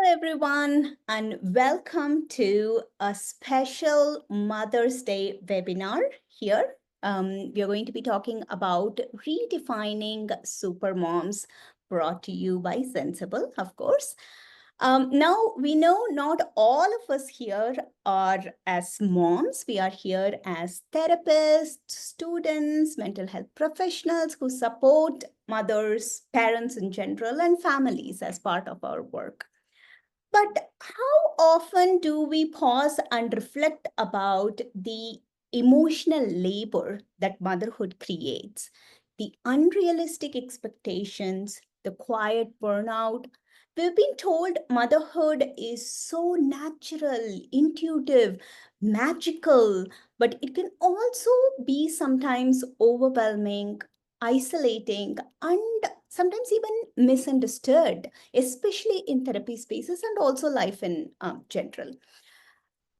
everyone, and welcome to a special Mother's Day webinar here. We are going to be talking about redefining supermoms, brought to you by Zensible, of course. Now, we know not all of us here are as moms. We are here as therapists, students, mental health professionals who support mothers, parents in general, and families as part of our work. But how often do we pause and reflect about the emotional labor that motherhood creates, the unrealistic expectations, the quiet burnout? We've been told motherhood is so natural, intuitive, magical, but it can also be sometimes overwhelming, isolating, and sometimes even misunderstood, especially in therapy spaces and also life in general.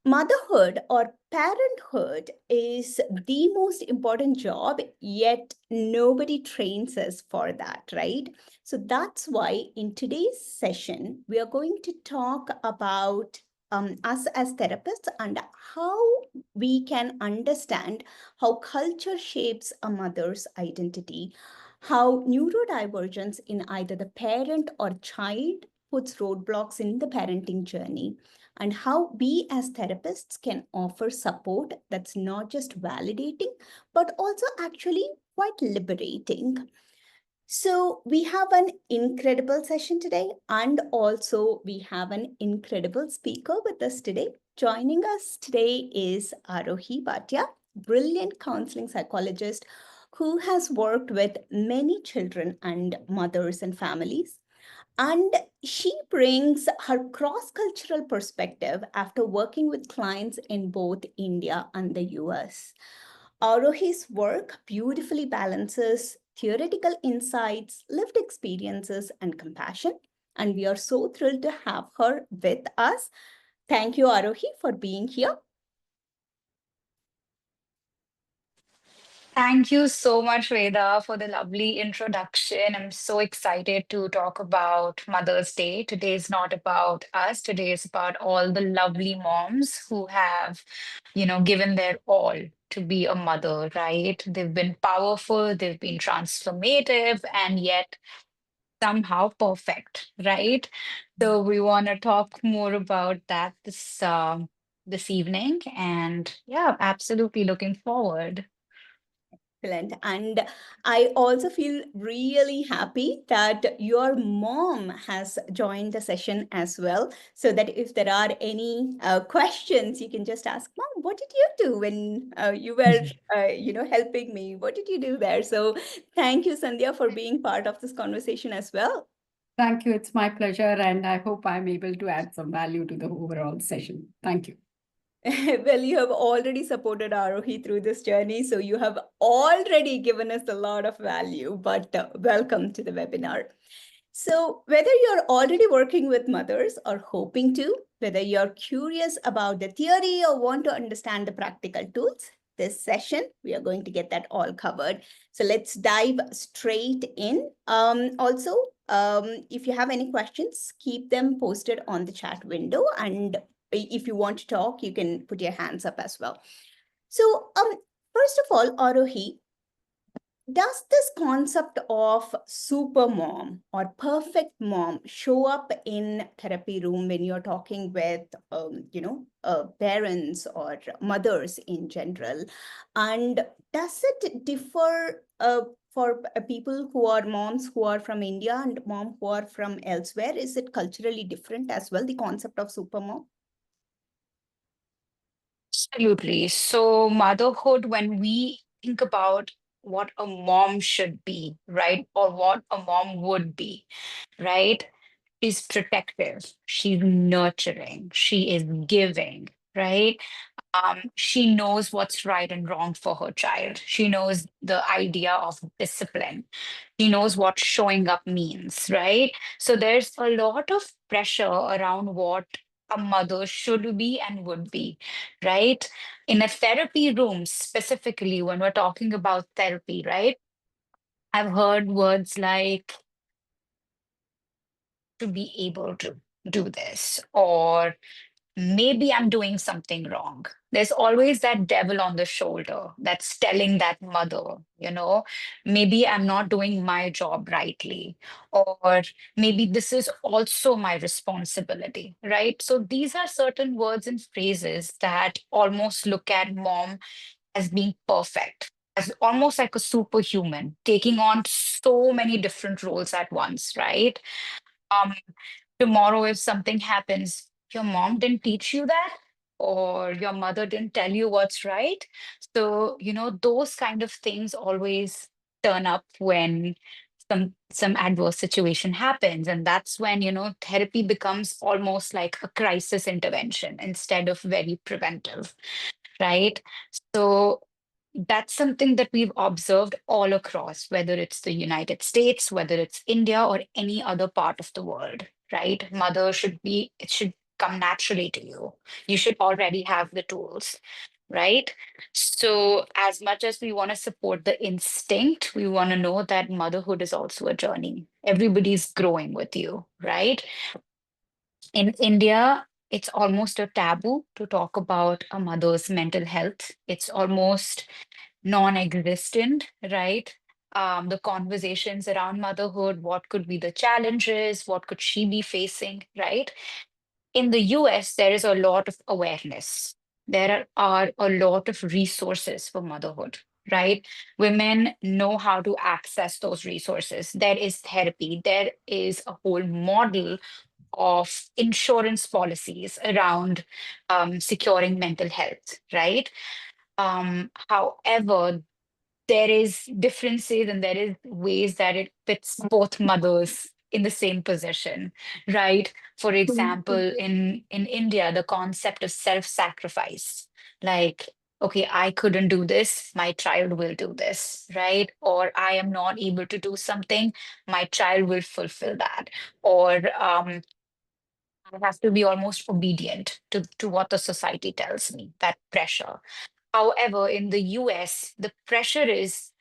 Motherhood or parenthood is the most important job, yet nobody trains us for that, right? So that's why in today's session, we are going to talk about us as therapists and how we can understand how culture shapes a mother's identity, how neurodivergence in either the parent or child puts roadblocks in the parenting journey, and how we as therapists can offer support that's not just validating, but also actually quite liberating. So we have an incredible session today, and also we have an incredible speaker with us today. Joining us today is Arohi Bhatia, brilliant counseling psychologist who has worked with many children and mothers and families. And she brings her cross-cultural perspective after working with clients in both India and the US. Arohi's work beautifully balances theoretical insights, lived experiences, and compassion. And we are so thrilled to have her with us. Thank you, Arohi, for being here. Thank you so much, Veda, for the lovely introduction. I'm so excited to talk about Mother's Day. Today is not about us. Today is about all the lovely moms who have, given their all to be a mother, right? They've been powerful, they've been transformative, and yet somehow perfect, right? So we want to talk more about that this evening, and yeah, absolutely looking forward. Excellent. And I also feel really happy that your mom has joined the session as well, so that if there are any questions, you can just ask, Mom, what did you do when you were, helping me? What did you do there? So thank you, Sandhya, for being part of this conversation as well. Thank you. It's my pleasure. And I hope I'm able to add some value to the overall session. Thank you. Well, you have already supported Arohi through this journey, so you have already given us a lot of value, but welcome to the webinar. So whether you're already working with mothers or hoping to, whether you're curious about the theory or want to understand the practical tools, this session, we are going to get that all covered. So let's dive straight in. If you have any questions, keep them posted on the chat window. And if you want to talk, you can put your hands up as well. So first of all, Arohi, does this concept of super mom or perfect mom show up in therapy room when you're talking with parents or mothers in general? And does it differ for people who are moms who are from India and mom who are from elsewhere? Is it culturally different as well, the concept of super mom? Absolutely. So, motherhood, when we think about what a mom should be, right, or what a mom would be, right, she's protective, she's nurturing, she is giving, right? She knows what's right and wrong for her child. She knows the idea of discipline. She knows what showing up means, right? So there's a lot of pressure around what a mother should be and would be, right? In a therapy room, specifically, when we're talking about therapy, right? I've heard words like to be able to. do this, or maybe I'm doing something wrong. There's always that devil on the shoulder that's telling that mother, maybe I'm not doing my job rightly, or maybe this is also my responsibility, right? So these are certain words and phrases that almost look at mom as being perfect, as almost like a superhuman, taking on so many different roles at once, right? Um, Tomorrow, if something happens, your mom didn't teach you that, or your mother didn't tell you what's right. So, those kind of things always turn up when some adverse situation happens. And that's when, therapy becomes almost like a crisis intervention instead of very preventive, right? So that's something that we've observed all across, whether it's the United States, whether it's India, or any other part of the world, right? It should come naturally to you. You should already have the tools, right? So, as much as we want to support the instinct, we want to know that motherhood is also a journey. Everybody's growing with you, right? In India, it's almost a taboo to talk about a mother's mental health. It's almost non-existent, right? The conversations around motherhood, what could be the challenges, what could she be facing, right? In the US, there is a lot of awareness. Are a lot of resources for motherhood, right? Women know how to access those resources. There is therapy, there is a whole model of insurance policies around securing mental health, right? However, there is differences and there is ways that it fits both mothers in the same position, right? For example, in India, the concept of self-sacrifice, like, okay, I couldn't do this, my child will do this, right? Or I am not able to do something, my child will fulfill that. Or I have to be almost obedient to what the society tells me, that pressure. However, in the US, the pressure is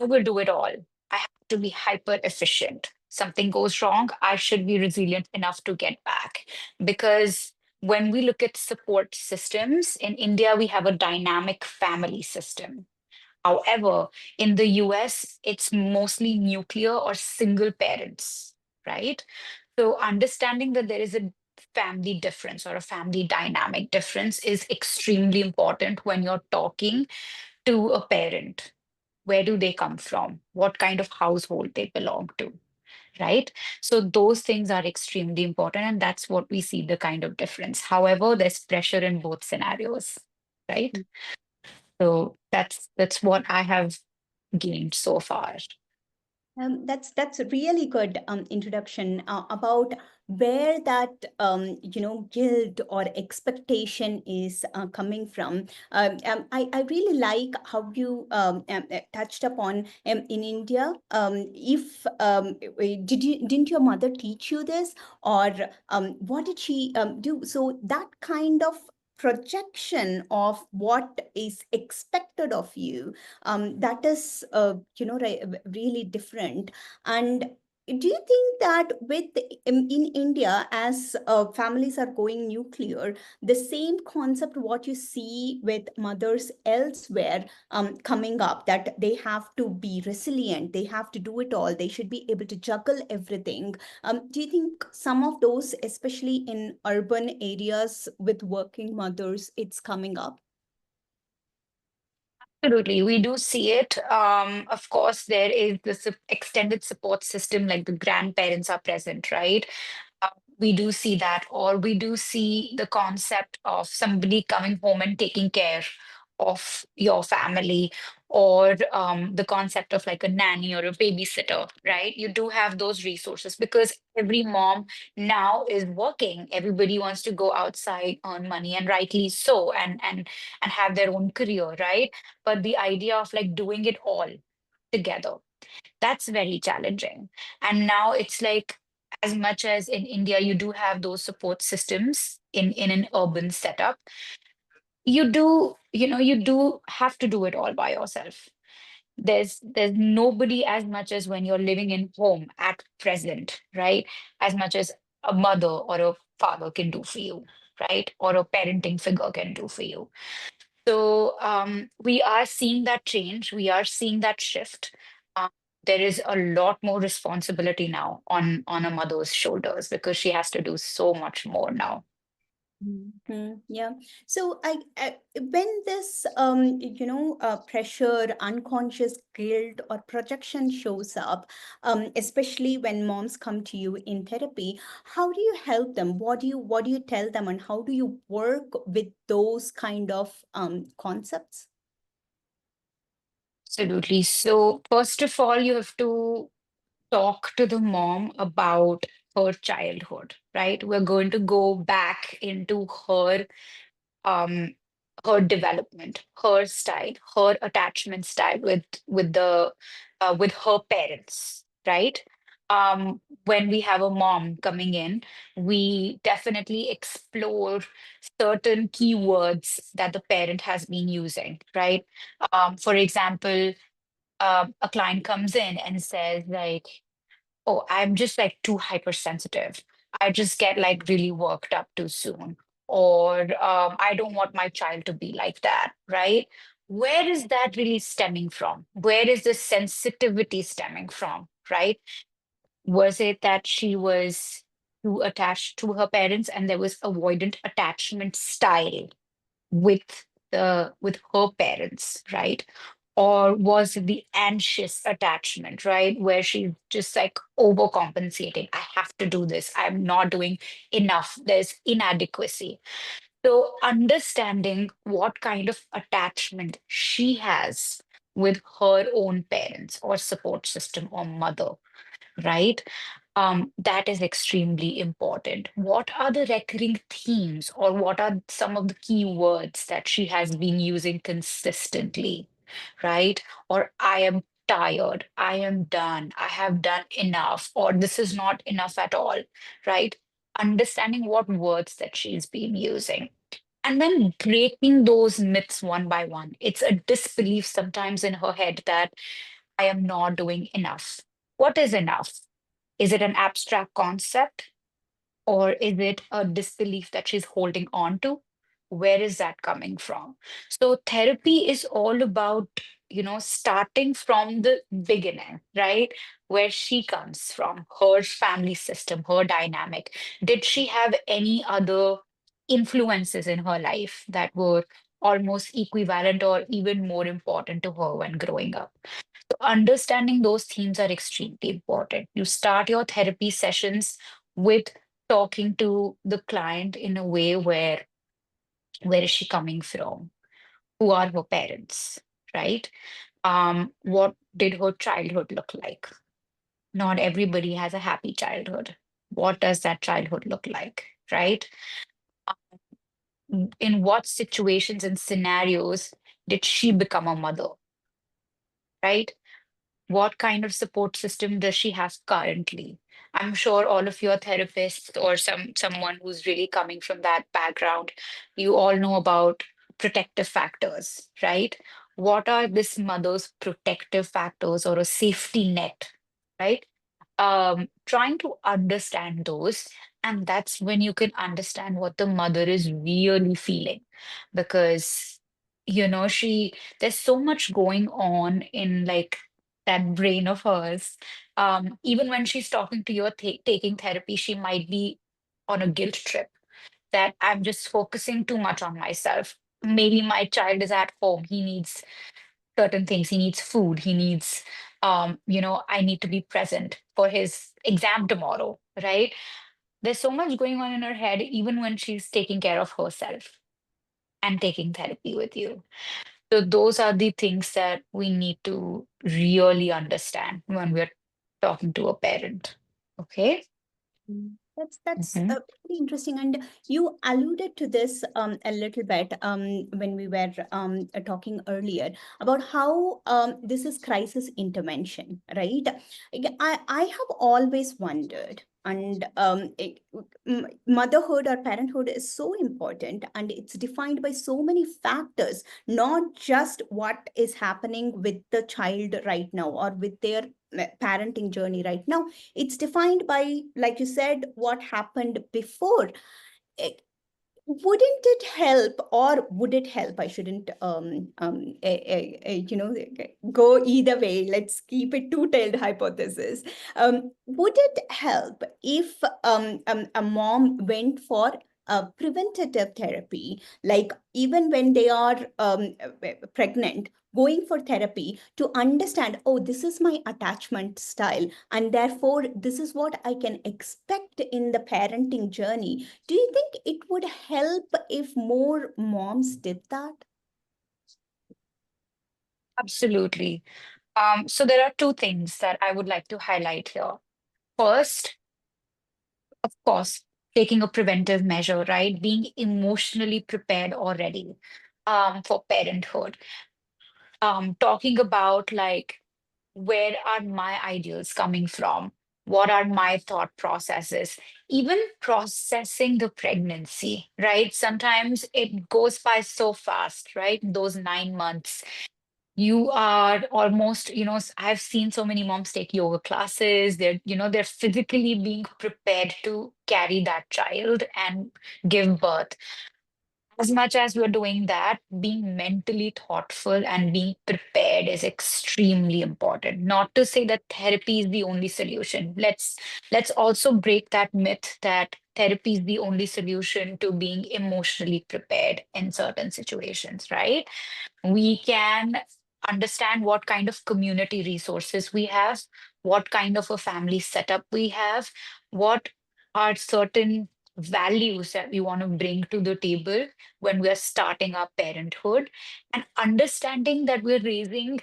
I will do it all. I have to be hyper efficient. Something goes wrong, I should be resilient enough to get back. Because when we look at support systems, in India, we have a dynamic family system. However, in the US, it's mostly nuclear or single parents, right? So understanding that there is a family difference or a family dynamic difference is extremely important when you're talking to a parent. Where do they come from? What kind of household they belong to, right? So those things are extremely important, and that's what we see the kind of difference. However, there's pressure in both scenarios, right? So that's what I have gained so far. That's a really good introduction about where that guilt or expectation is coming from. I really like how you touched upon in India. If didn't your mother teach you this, or what did she do? So that kind of projection of what is expected of you, that is really different. And do you think that in India, as families are going nuclear, the same concept what you see with mothers elsewhere coming up, that they have to be resilient, they have to do it all, they should be able to juggle everything, do you think some of those, especially in urban areas with working mothers, it's coming up? Absolutely, we do see it. Of course, there is the extended support system, like the grandparents are present, right? Uh, we do see that, or we do see the concept of somebody coming home and taking care of your family, or the concept of like a nanny or a babysitter, right? You do have those resources because every mom now is working. Everybody wants to go outside, earn money, and rightly so, and have their own career, right? But the idea of like doing it all together, that's very challenging. And now it's like, as much as in India, you do have those support systems in an urban setup, you do have to do it all by yourself. There's nobody, as much as when you're living in home at present, right? As much as a mother or a father can do for you, right? Or a parenting figure can do for you. So we are seeing that change. We are seeing that shift. Um, there is a lot more responsibility now on a mother's shoulders because she has to do so much more now. Yeah. So when this pressure, unconscious guilt or projection shows up, especially when moms come to you in therapy, how do you help them? What do you tell them, and how do you work with those kind of concepts? Absolutely. So first of all, you have to talk to the mom about her childhood, right? We're going to go back into um her development, her style, her attachment style with her parents, right? When we have a mom coming in, we definitely explore certain keywords that the parent has been using, right? For example, a client comes in and says like, oh, I'm just like too hypersensitive. I just get like really worked up too soon. Or I don't want my child to be like that, right? Where is that really stemming from? Where is the sensitivity stemming from, right? Was it that she was too attached to her parents and there was avoidant attachment style with her parents, right? Or was it the anxious attachment, right? Where she's just like overcompensating. I have to do this. I'm not doing enough. There's inadequacy. So understanding what kind of attachment she has with her own parents or support system or mother, right? That is extremely important. What are the recurring themes, or what are some of the key words that she has been using consistently, right? Or I am tired, I am done, I have done enough, or this is not enough at all, right? Understanding what words that she's been using. And then breaking those myths one by one. It's a disbelief sometimes in her head that I am not doing enough. What is enough? Is it an abstract concept, or is it a disbelief that she's holding on to? Where is that coming from? So therapy is all about, starting from the beginning, right? Where she comes from, her family system, her dynamic. Did she have any other influences in her life that were almost equivalent or even more important to her when growing up? So understanding those themes are extremely important. You start your therapy sessions with talking to the client in a way where is she coming from? Who are her parents? Right? What did her childhood look like? Not everybody has a happy childhood. What does that childhood look like? Right? In what situations and scenarios did she become a mother? Right? What kind of support system does she have currently? I'm sure all of your therapists or someone who's really coming from that background, you all know about protective factors, right? What are this mother's protective factors or a safety net, right? Trying to understand those, and that's when you can understand what the mother is really feeling, because there's so much going on in like that brain of hers. Even when she's talking to you or taking therapy, she might be on a guilt trip that I'm just focusing too much on myself. Maybe my child is at home, he needs certain things, he needs food, he needs I need to be present for his exam tomorrow, right? There's so much going on in her head even when she's taking care of herself and taking therapy with you. So those are the things that we need to really understand when we're talking to a parent. Okay. That's Mhm. pretty interesting, and you alluded to this a little bit when we were talking earlier about how this is crisis intervention, right? I have always wondered. And motherhood or parenthood is so important, and it's defined by so many factors, not just what is happening with the child right now or with their parenting journey right now. It's defined by, like you said, what happened before. Eh, wouldn't it help, or would it help? I shouldn't go either way. Let's keep it two-tailed hypothesis. Would it help if a mom went for a preventative therapy, like even when they are pregnant, going for therapy to understand, oh, this is my attachment style, and therefore this is what I can expect in the parenting journey? Do you think it would help if more moms did that? Absolutely. So there are two things that I would like to highlight here. First, of course, taking a preventive measure, right? Being emotionally prepared already for parenthood. Talking about like, where are my ideals coming from? What are my thought processes? Even processing the pregnancy, right? Sometimes it goes by so fast, right? Those 9 months, you are almost, I've seen so many moms take yoga classes. They're physically being prepared to carry that child and give birth. As much as we're doing that, being mentally thoughtful and being prepared is extremely important. Not to say that therapy is the only solution. Let's also break that myth that therapy is the only solution to being emotionally prepared in certain situations, right? We can understand what kind of community resources we have, what kind of a family setup we have, what are certain values that we want to bring to the table when we're starting our parenthood, and understanding that we're raising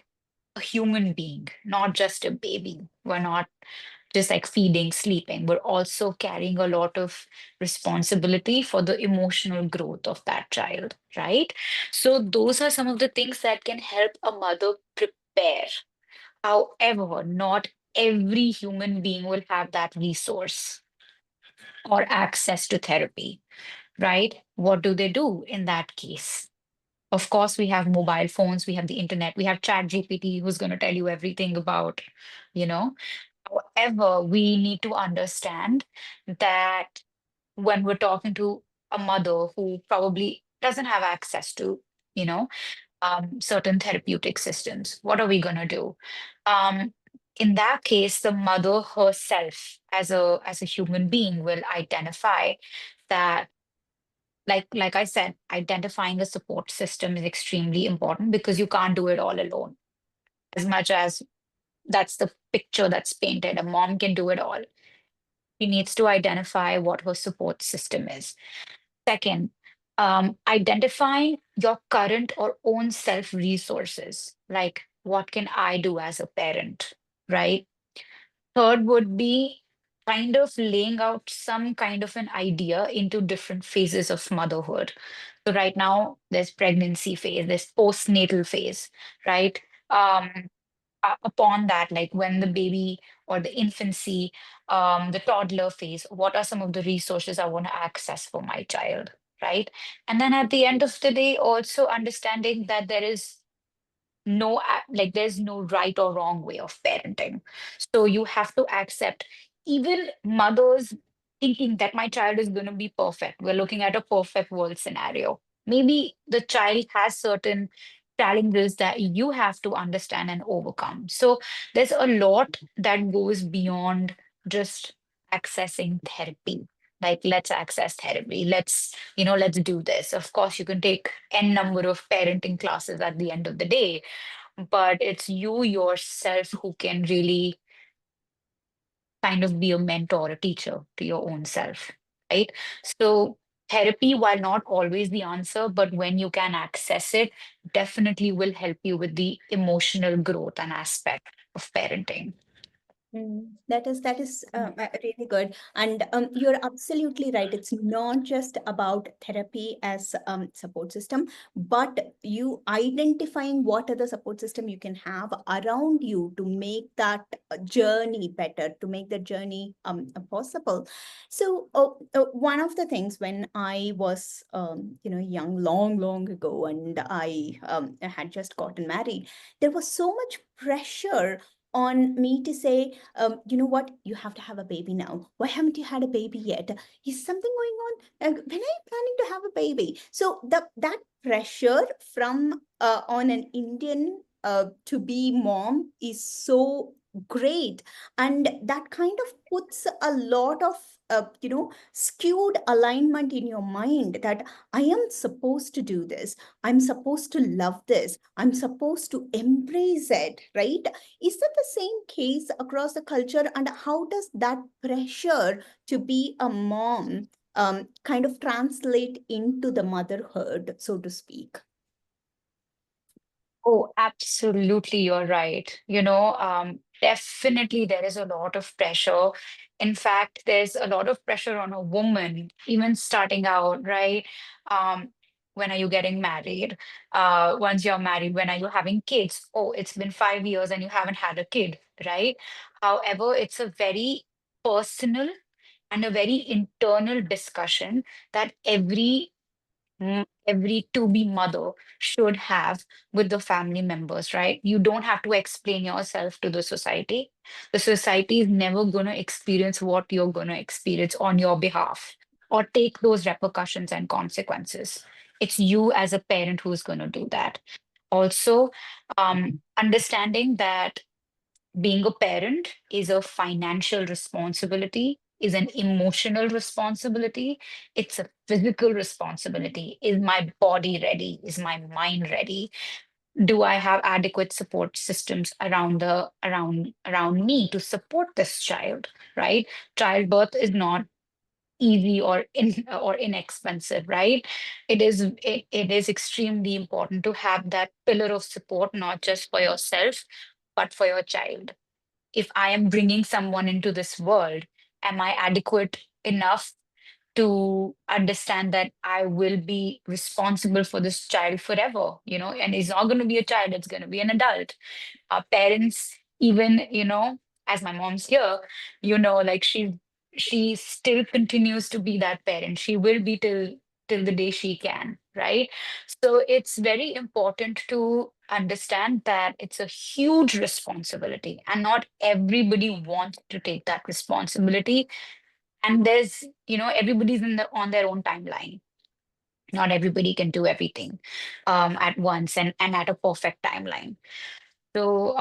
a human being, not just a baby. We're not just like feeding, sleeping. We're also carrying a lot of responsibility for the emotional growth of that child, right? So, those are some of the things that can help a mother prepare. However, not every human being will have that resource or access to therapy, right? What do they do in that case? Of course, we have mobile phones, we have the internet, we have Chat GPT who's going to tell you everything about, you know. However, we need to understand that when we're talking to a mother who probably doesn't have access to, you know, certain therapeutic systems, what are we going to do? Um, in that case, the mother herself, as a human being, will identify that, like I said, identifying a support system is extremely important because you can't do it all alone. As much as that's the picture that's painted, a mom can do it all. She needs to identify what her support system is. Second, identifying your current or own self resources, like what can I do as a parent, right? Third would be kind of laying out some kind of an idea into different phases of motherhood. So right now, there's pregnancy phase, there's postnatal phase, right? Um, upon that, like when the baby or the infancy, the toddler phase, what are some of the resources I want to access for my child, right? And then at the end of the day, also understanding that there is like there's no right or wrong way of parenting. So you have to accept even mothers thinking that my child is going to be perfect. We're looking at a perfect world scenario. Maybe the child has certain challenges that you have to understand and overcome. So there's a lot that goes beyond just accessing therapy. Like, let's access therapy. Let's do this. Of course, you can take n number of parenting classes at the end of the day, but it's you yourself who can really kind of be a mentor, a teacher to your own self, right? So, therapy, while not always the answer, but when you can access it, definitely will help you with the emotional growth and aspect of parenting. That is really good, and you're absolutely right. It's not just about therapy as support system, but you identifying what other support system you can have around you to make that journey better, to make the journey possible. So, one of the things when I was young, long ago, and I had just gotten married, there was so much pressure on me to say, you know what, you have to have a baby now. Why haven't you had a baby yet? Is something going on? When are you planning to have a baby? So that pressure from on an Indian to be mom is so great, and that kind of puts a lot of skewed alignment in your mind that I am supposed to do this. I'm supposed to love this. I'm supposed to embrace it, right? Is that the same case across the culture? And how does that pressure to be a mom kind of translate into the motherhood, so to speak? Oh, absolutely, you're right. Definitely there is a lot of pressure. In fact, there's a lot of pressure on a woman, even starting out, right? Um, when are you getting married? Once you're married, when are you having kids? Oh, it's been 5 years and you haven't had a kid, right? However, it's a very personal and a very internal discussion that every to be mother should have with the family members, right? You don't have to explain yourself to the society. The society is never going to experience what you're going to experience on your behalf or take those repercussions and consequences. It's you as a parent who's going to do that. Also, understanding that being a parent is a financial responsibility, is an emotional responsibility, it's a physical responsibility. Is my body ready? Is my mind ready? Do I have adequate support systems around me to support this child? Right? Childbirth is not easy or inexpensive, right? It is extremely important to have that pillar of support, not just for yourself, but for your child. If I am bringing someone into this world, am I adequate enough to understand that I will be responsible for this child forever? And it's not going to be a child, it's going to be an adult. Our parents, even, as my mom's here, like she still continues to be that parent. She will be till the day she can, right? So it's very important to understand that it's a huge responsibility and not everybody wants to take that responsibility. And there's, everybody's on their own timeline. Not everybody can do everything at once and at a perfect timeline. So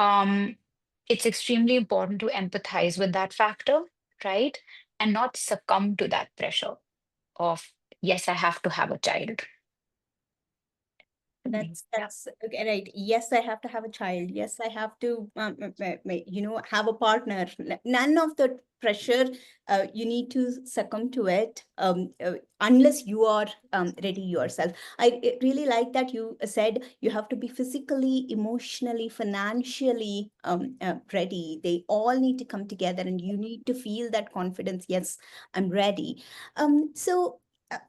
it's extremely important to empathize with that factor, right? And not succumb to that pressure of, yes, I have to have a child. Yeah. That's okay, right. Yes, I have to have a child. Yes, I have to, have a partner. None of the pressure, you need to succumb to it unless you are ready yourself. I really like that you said you have to be physically, emotionally, financially ready. They all need to come together, and you need to feel that confidence. Yes, I'm ready. So. Uh,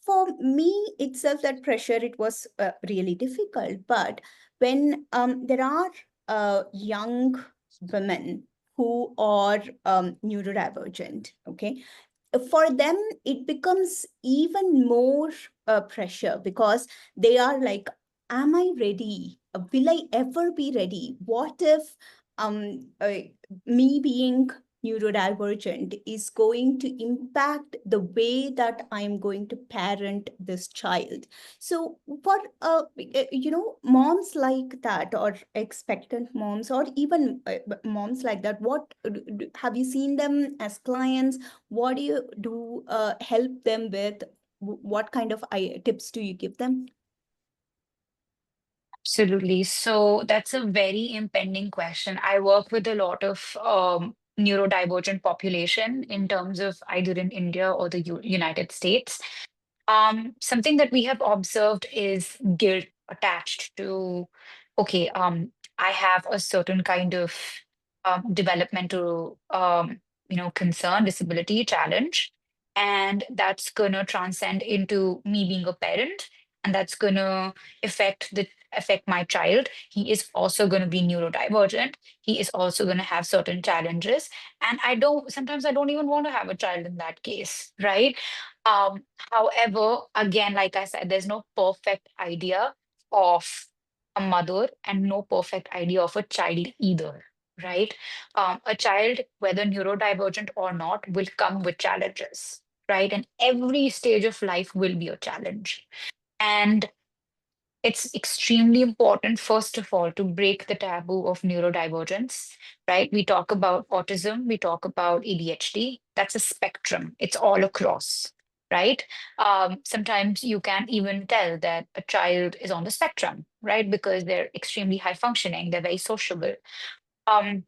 for me itself, that pressure, it was really difficult. But when there are young women who are neurodivergent, okay, for them it becomes even more pressure, because they are like, am I ready? Will I ever be ready? What if me being neurodivergent is going to impact the way that I'm going to parent this child? So what moms like that, or expectant moms, or even moms like that, what have you seen them as clients? What do you do, help them with? What kind of tips do you give them? Absolutely. So that's a very impending question. I work with a lot of neurodivergent population in terms of either in India or the United States. Something that we have observed is guilt attached to, okay, I have a certain kind of developmental, concern, disability, challenge. And that's going to transcend into me being a parent. And that's going to affect my child. He is also going to be neurodivergent. He is also going to have certain challenges. And sometimes I don't even want to have a child in that case, right? Um, However, again, like I said, there's no perfect idea of a mother and no perfect idea of a child either, right? A child, whether neurodivergent or not, will come with challenges, right? And every stage of life will be a challenge. And it's extremely important, first of all, to break the taboo of neurodivergence, right? We talk about autism, we talk about ADHD. That's a spectrum, it's all across, right? Sometimes you can't even tell that a child is on the spectrum, right? Because they're extremely high functioning, they're very sociable. Um,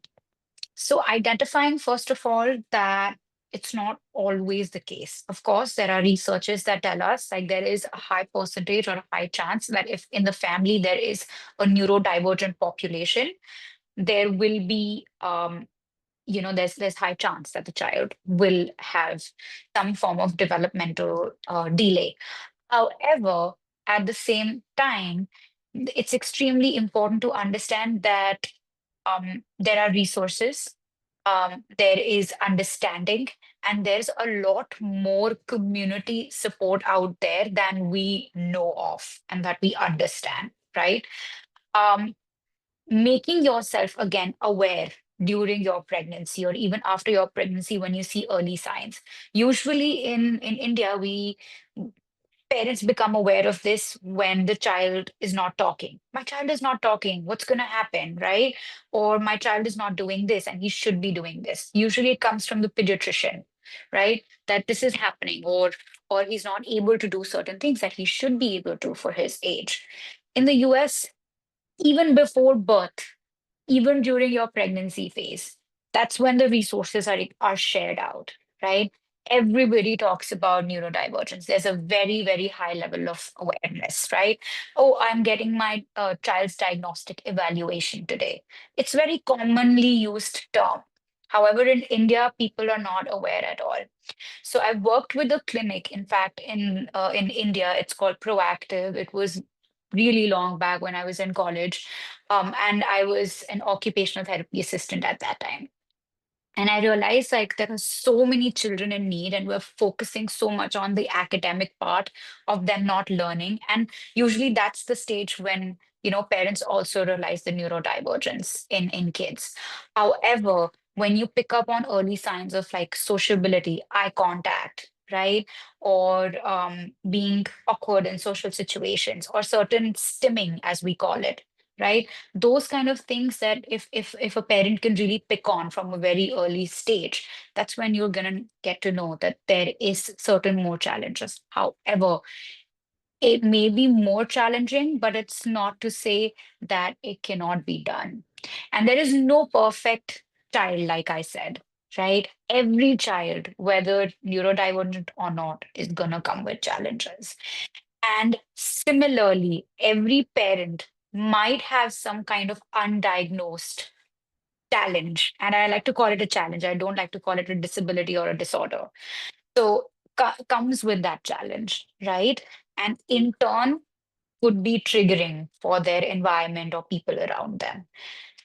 so identifying, first of all, that it's not always the case. Of course, there are researchers that tell us like there is a high percentage or a high chance that if in the family there is a neurodivergent population, there will be there's high chance that the child will have some form of developmental delay. However, at the same time, it's extremely important to understand that there are resources, there is understanding, and there's a lot more community support out there than we know of and that we understand, right? Um, Making yourself again aware during your pregnancy or even after your pregnancy when you see early signs. Usually in India, we parents become aware of this when the child is not talking. My child is not talking. What's going to happen, right? Or my child is not doing this and he should be doing this. Usually it comes from the pediatrician, right? That this is happening, or he's not able to do certain things that he should be able to for his age. In the US, even before birth, even during your pregnancy phase, that's when the resources are shared out, right? Everybody talks about neurodivergence. There's a very, very high level of awareness, right? Oh, I'm getting my child's diagnostic evaluation today. It's very commonly used term. However, in India, people are not aware at all. So I worked with a clinic, in fact, in India. It's called Proactive. It was really long back when I was in college, and I was an occupational therapy assistant at that time. And I realized like there are so many children in need, and we're focusing so much on the academic part of them not learning. And usually that's the stage when parents also realize the neurodivergence in kids. However, when you pick up on early signs of like sociability, eye contact, right, or being awkward in social situations, or certain stimming, as we call it, right, those kind of things that if a parent can really pick on from a very early stage, that's when you're going to get to know that there is certain more challenges. However, it may be more challenging, but it's not to say that it cannot be done. And there is no perfect child, like I said, right? Every child, whether neurodivergent or not, is going to come with challenges. And similarly, every parent might have some kind of undiagnosed challenge. And I like to call it a challenge. I don't like to call it a disability or a disorder. So comes with that challenge, right? And in turn, could be triggering for their environment or people around them.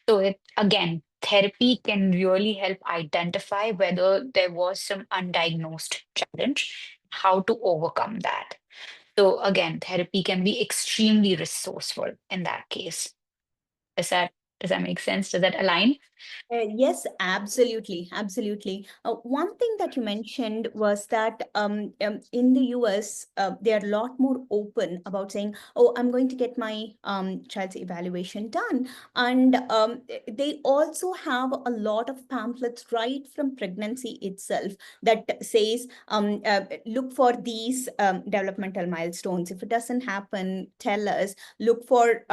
So again, therapy can really help identify whether there was some undiagnosed challenge, how to overcome that. So again, therapy can be extremely resourceful in that case. Does that does that make sense? Does that align? Yes, absolutely, absolutely. One thing that you mentioned was that in the US, they are a lot more open about saying, "Oh, I'm going to get my child's evaluation done," and they also have a lot of pamphlets right from pregnancy itself that says, "Look for these developmental milestones. If it doesn't happen, tell us. Look for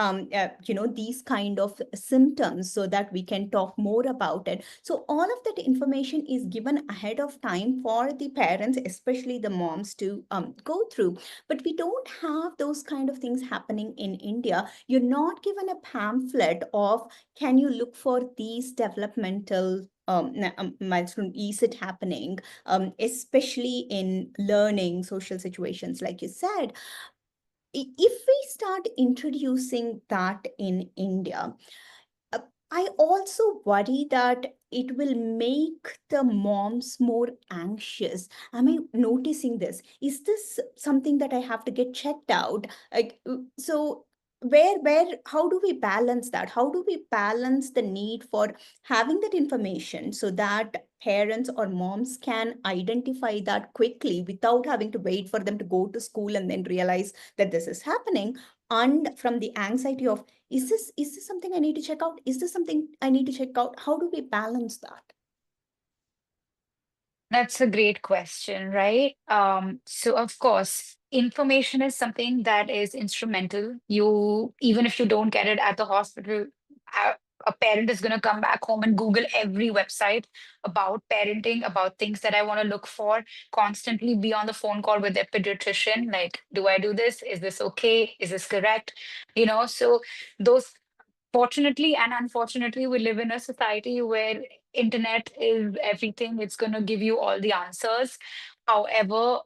these kind of symptoms." symptoms so that we can talk more about it. So all of that information is given ahead of time for the parents, especially the moms, to go through. But we don't have those kind of things happening in India. You're not given a pamphlet of, can you look for these developmental milestone? Is it happening? Especially in learning social situations, like you said. If we start introducing that in India, uh, I also worry that it will make the moms more anxious. Am I noticing this? Is this something that I have to get checked out? Like, so how do we balance that? How do we balance the need for having that information so that parents or moms can identify that quickly without having to wait for them to go to school and then realize that this is happening? And from the anxiety of, is this something I need to check out? Is this something I need to check out? How do we balance that? That's a great question, right? So of course, information is something that is instrumental. You, even if you don't get it at the hospital, a, a parent is going to come back home and Google every website about parenting, about things that I want to look for, constantly be on the phone call with their pediatrician. Like, do I do this? Is this okay? Is this correct? So those, fortunately and unfortunately, we live in a society where internet is everything. It's going to give you all the answers. However,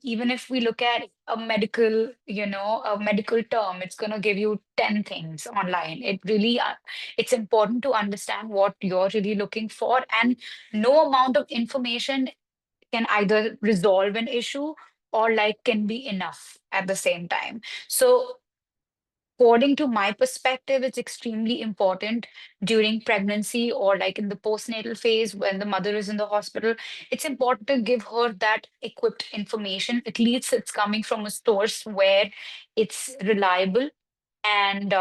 even if we look at a medical term, it's going to give you 10 things online. It's important to understand what you're really looking for, and no amount of information can either resolve an issue or like can be enough at the same time. So according to my perspective, it's extremely important during pregnancy or like in the postnatal phase when the mother is in the hospital. It's important to give her that equipped information. At least it's coming from a source where it's reliable and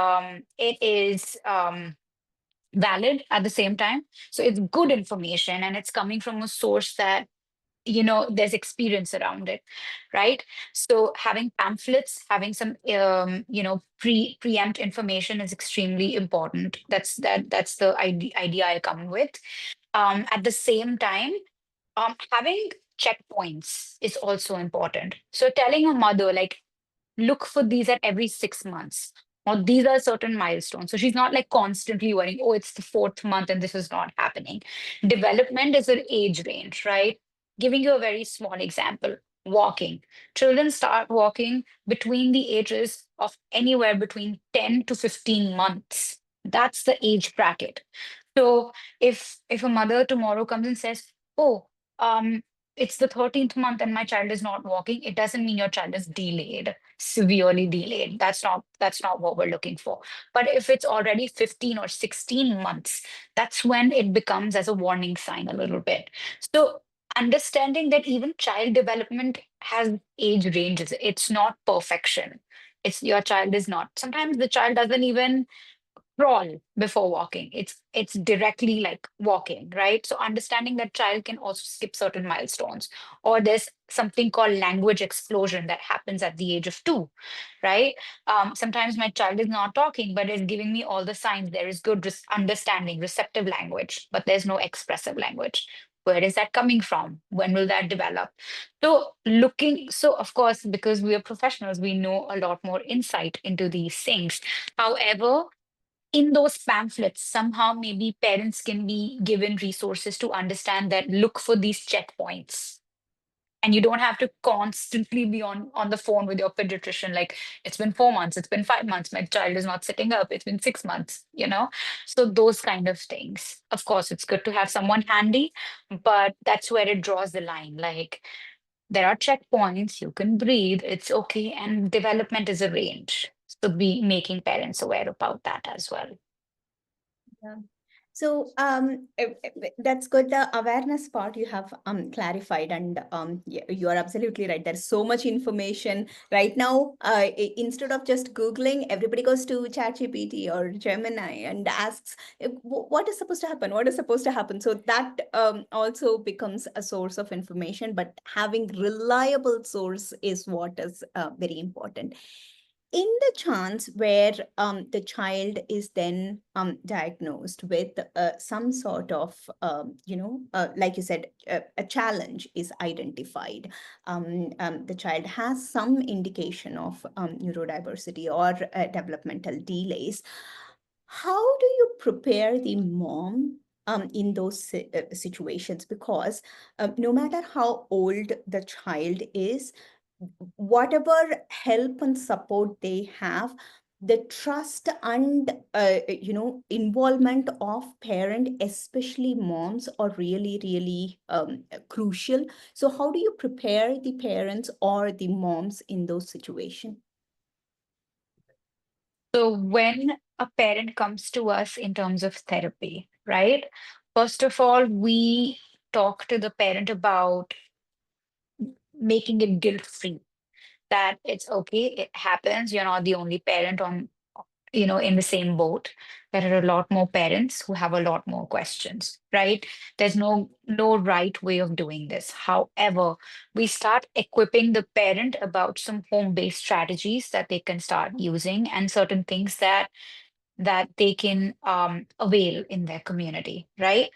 it is valid at the same time. So it's good information and it's coming from a source that there's experience around it, right? So having pamphlets, having some preempt information is extremely important. That's the idea I come with. At the same time, having checkpoints is also important. So telling a mother, like, look for these at every 6 months, or these are certain milestones. So she's not like constantly worrying, oh, it's the fourth month and this is not happening. Development is an age range, right? Giving you a very small example, walking. Children start walking between the ages of anywhere between 10 to 15 months. That's the age bracket. So if a mother tomorrow comes and says, oh, um, it's the 13th month and my child is not walking, it doesn't mean your child is delayed, severely delayed. That's not what we're looking for. But if it's already 15 or 16 months, that's when it becomes as a warning sign a little bit. So understanding that even child development has age ranges, it's not perfection. It's your child is not. Sometimes the child doesn't even crawl before walking. It's directly like walking, right? So understanding that child can also skip certain milestones, or there's something called language explosion that happens at the age of 2, right? Sometimes my child is not talking but is giving me all the signs. There is good understanding, receptive language, but there's no expressive language. Where is that coming from? When will that develop? So of course, because we are professionals, we know a lot more insight into these things. However, in those pamphlets, somehow maybe parents can be given resources to understand that look for these checkpoints. And you don't have to constantly be on the phone with your pediatrician, like, it's been 4 months, it's been 5 months, my child is not sitting up, it's been 6 months. So those kind of things. Of course, it's good to have someone handy, but that's where it draws the line. Like, there are checkpoints, you can breathe, it's okay, and development is a range. So be making parents aware about that as well. Yeah. So that's good. The awareness part you have clarified, and yeah, you are absolutely right. There's so much information right now. Instead of just Googling, everybody goes to ChatGPT or Gemini and asks, What is supposed to happen? What is supposed to happen?" So that also becomes a source of information. But having reliable source is what is very important. in the chance where the child is then diagnosed with some sort of, like you said, a challenge is identified. The child has some indication of neurodiversity or developmental delays. How do you prepare the mom in those situations? Because no matter how old the child is, whatever help and support they have, the trust and involvement of parent, especially moms, are really really crucial. So how do you prepare the parents or the moms in those situations? So when a parent comes to us in terms of therapy, right? First of all, we talk to the parent about making it guilt-free, that it's okay, it happens, you're not the only parent on, in the same boat. There are a lot more parents who have a lot more questions, right? There's no right way of doing this. However, we start equipping the parent about some home-based strategies that they can start using, and certain things that they can avail in their community, right?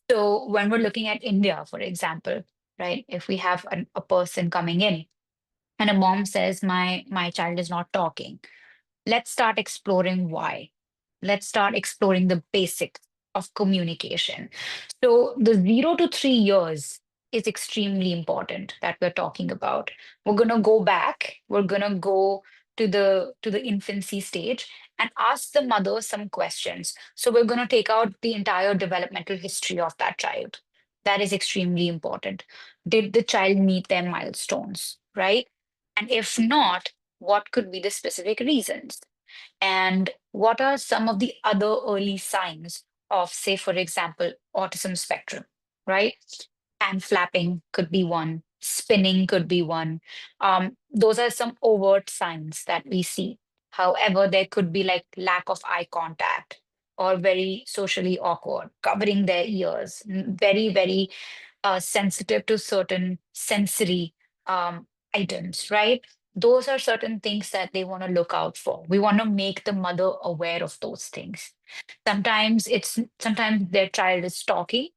So when we're looking at India, for example, right, if we have a person coming in and a mom says, my child is not talking, let's start exploring why. Let's start exploring the basics of communication. So the 0 to 3 years is extremely important that we're talking about. We're gonna go back, we're gonna go to the infancy stage and ask the mother some questions. So we're gonna take out the entire developmental history of that child. That is extremely important. Did the child meet their milestones, right? And if not, what could be the specific reasons? And what are some of the other early signs of, say, for example, autism spectrum, right? Hand flapping could be one, spinning could be one. Those are some overt signs that we see. However, there could be like lack of eye contact or very socially awkward, covering their ears, very, very sensitive to certain sensory items, right? Those are certain things that they want to look out for. We want to make the mother aware of those things. Sometimes their child is talking,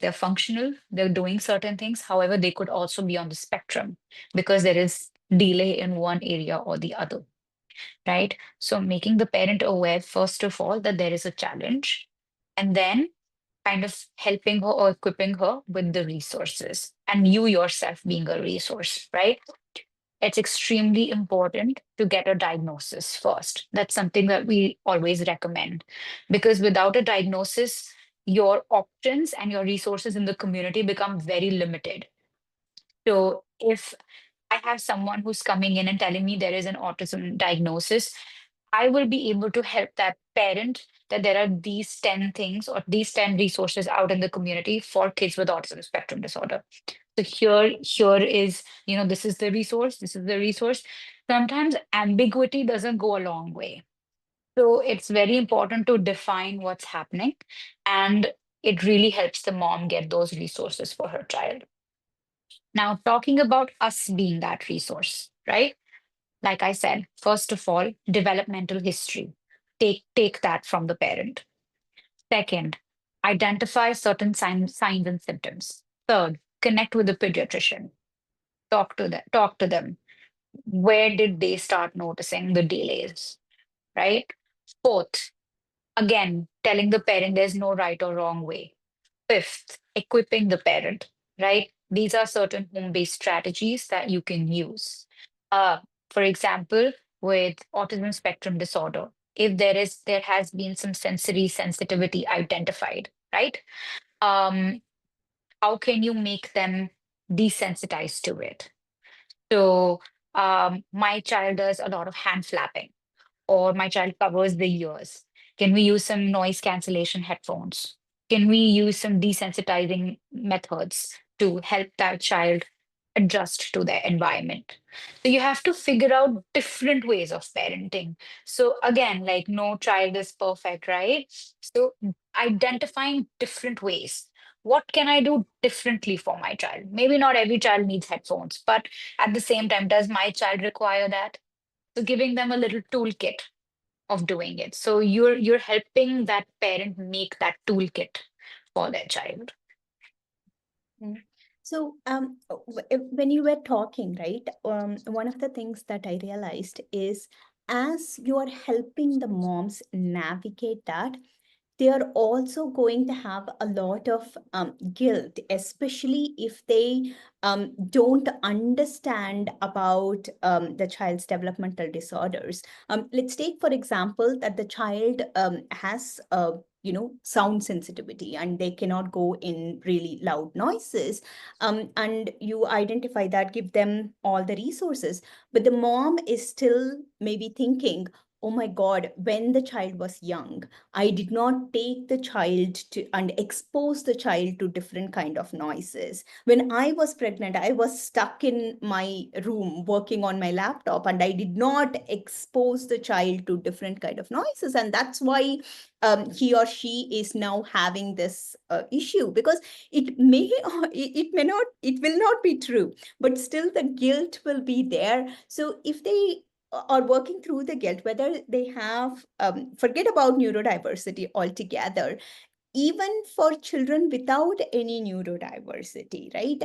they're functional, they're doing certain things. However, they could also be on the spectrum because there is delay in one area or the other, right? So making the parent aware, first of all, that there is a challenge, and then kind of helping her or equipping her with the resources, and you yourself being a resource, right? It's extremely important to get a diagnosis first. That's something that we always recommend, because without a diagnosis, your options and your resources in the community become very limited. So if I have someone who's coming in and telling me there is an autism diagnosis, I will be able to help that parent that there are these 10 things or these 10 resources out in the community for kids with autism spectrum disorder. So here is, this is the resource, this is the resource. Sometimes ambiguity doesn't go a long way. So it's very important to define what's happening, and it really helps the mom get those resources for her child. Now, talking about us being that resource, right? Like I said, first of all, developmental history. Take that from the parent. Second, identify certain signs and symptoms. Third, connect with the pediatrician. Talk to them. Where did they start noticing the delays, right? Fourth, again, telling the parent there's no right or wrong way. Fifth, equipping the parent, right? These are certain home-based strategies that you can use. Uh, for example, with autism spectrum disorder, if there has been some sensory sensitivity identified, right? Um, how can you make them desensitized to it? So my child does a lot of hand flapping, or my child covers the ears. Can we use some noise cancellation headphones? Can we use some desensitizing methods to help that child adjust to their environment? So you have to figure out different ways of parenting. So again, like no child is perfect, right? So identifying different ways. What can I do differently for my child? Maybe not every child needs headphones, but at the same time, does my child require that? So giving them a little toolkit of doing it. So you're helping that parent make that toolkit for their child. Mm. So, when you were talking, right, one of the things that I realized is as you are helping the moms navigate that, they are also going to have a lot of guilt, especially if they don't understand about the child's developmental disorders. Let's take, for example, that the child has sound sensitivity and they cannot go in really loud noises, and you identify that, give them all the resources, but the mom is still maybe thinking, oh my god, when the child was young, I did not take the child to and expose the child to different kind of noises. When I was pregnant, I was stuck in my room working on my laptop, and I did not expose the child to different kind of noises, and that's why he or she is now having this issue, because it may or it may not, it will not be true, but still the guilt will be there. So if they are working through the guilt, whether they have, forget about neurodiversity altogether, even for children without any neurodiversity, right?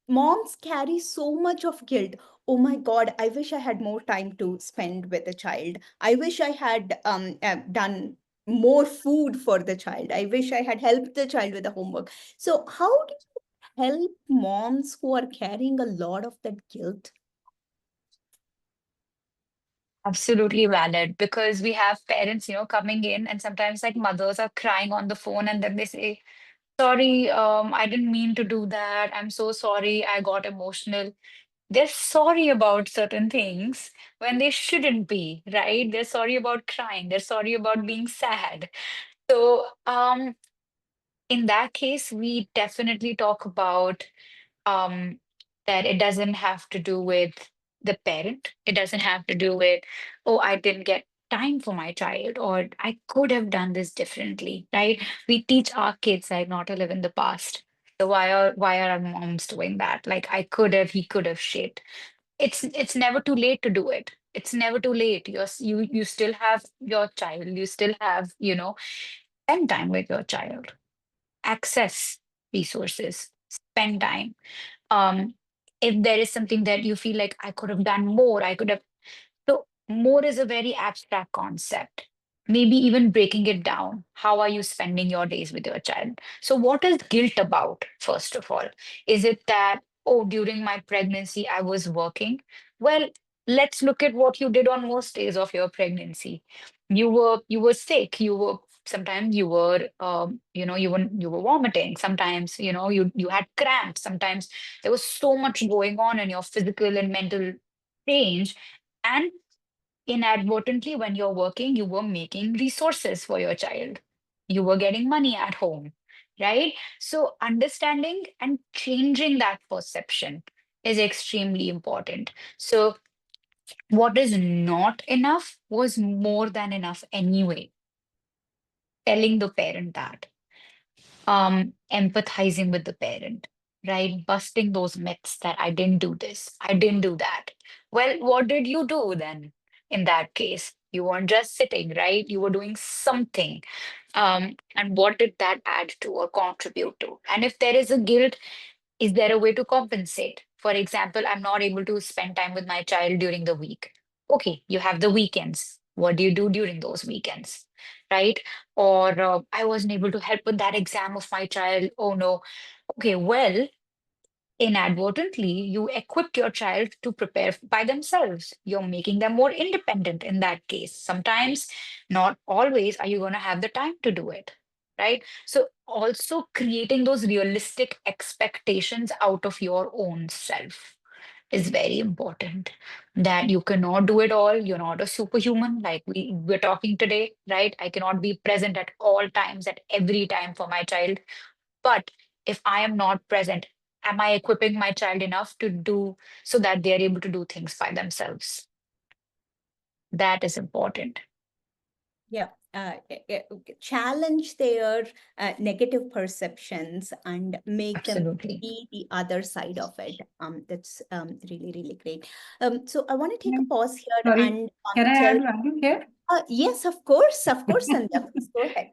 Moms carry so much of guilt. Oh my God, I wish I had more time to spend with the child. I wish I had done more food for the child. I wish I had helped the child with the homework. So, how do you help moms who are carrying a lot of that guilt? Absolutely valid, because we have parents, coming in, and sometimes like mothers are crying on the phone and then they say, sorry, I didn't mean to do that. I'm so sorry. I got emotional. They're sorry about certain things when they shouldn't be, right? They're sorry about crying. They're sorry about being sad. So, in that case, we definitely talk about um, that it doesn't have to do with the parent. It doesn't have to do with, oh, I didn't get time for my child, or I could have done this differently, right? We teach our kids like not to live in the past. So why are our moms doing that? Like I could have, he could have shaped. It's never too late to do it. It's never too late. You still have your child. You still have, spend time with your child, access resources, spend time. um if there is something that you feel like I could have done more, I could have, so more is a very abstract concept. Maybe even breaking it down. How are you spending your days with your child? So what is guilt about, first of all? Is it that, oh, during my pregnancy I was working? Well, let's look at what you did on most days of your pregnancy. You were sick. Sometimes you were you were vomiting. Sometimes, you had cramps. Sometimes there was so much going on in your physical and mental range. And inadvertently, when you're working, you were making resources for your child. You were getting money at home, right? So understanding and changing that perception is extremely important. So what is not enough was more than enough anyway. Telling the parent that, empathizing with the parent, right? Busting those myths that I didn't do this, I didn't do that. Well, what did you do then in that case? You weren't just sitting, right? You were doing something. And what did that add to or contribute to? And if there is a guilt, is there a way to compensate? For example, I'm not able to spend time with my child during the week. Okay, you have the weekends. What do you do during those weekends? Right? Or I wasn't able to help with that exam of my child. Oh no. Okay, well, inadvertently, you equipped your child to prepare by themselves. You're making them more independent in that case. Sometimes, not always, are you going to have the time to do it, right? So, also creating those realistic expectations out of your own self is very important. That you cannot do it all. You're not a superhuman, like we're talking today, right? I cannot be present at all times, at every time for my child. But if I am not present, am I equipping my child enough to do so that they are able to do things by themselves? That is important. Yeah, challenge their negative perceptions and make them Absolutely. see the other side of it. That's really, really great. So I want to take a Yeah. pause here Sorry, and can I tell. add value here? Yes, of course, Sandhya, please go ahead.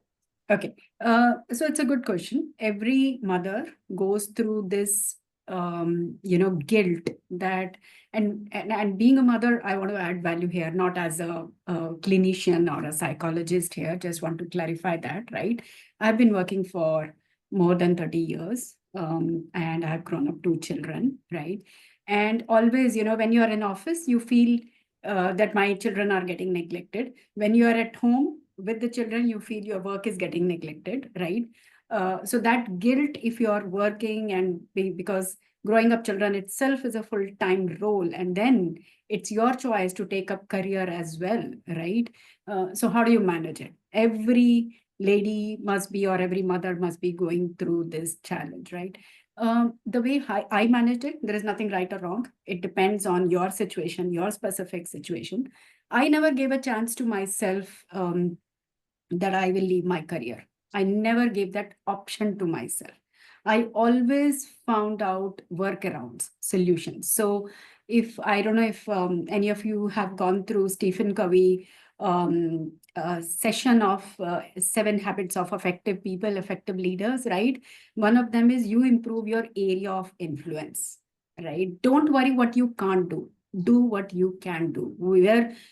Okay. So it's a good question. Every mother goes through this, guilt that, and being a mother, I want to add value here, not as a clinician or a psychologist here. Just want to clarify that, right? I've been working for more than 30 years, and I've grown up two children, right? And always, when you're in office, you feel that my children are getting neglected. When you are at home with the children, you feel your work is getting neglected, right? So that guilt, if you are working and because growing up children itself is a full-time role, and then it's your choice to take up career as well, right? So how do you manage it? Every lady must be, or every mother must be going through this challenge, right? The way I managed it, there is nothing right or wrong. It depends on your situation, your specific situation. I never gave a chance to myself that I will leave my career. I never gave that option to myself. I always found out workarounds, solutions. So, if I don't know if any of you have gone through Stephen Covey session of 7 habits of effective people, effective leaders, right? One of them is you improve your area of influence, right? Don't worry what you can't do. Do what you can do.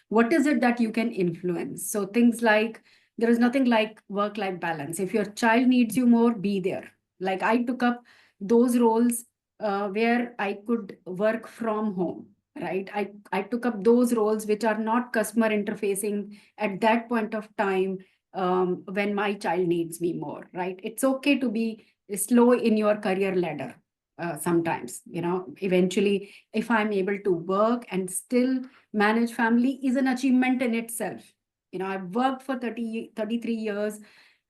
What is it that you can influence? So things like there is nothing like work-life balance. If your child needs you more, be there. Like I took up those roles where I could work from home, right? I took up those roles which are not customer interfacing at that point of time when my child needs me more, right? It's okay to be slow in your career ladder. Sometimes, eventually, if I'm able to work and still manage family is an achievement in itself. I've worked for 33 years.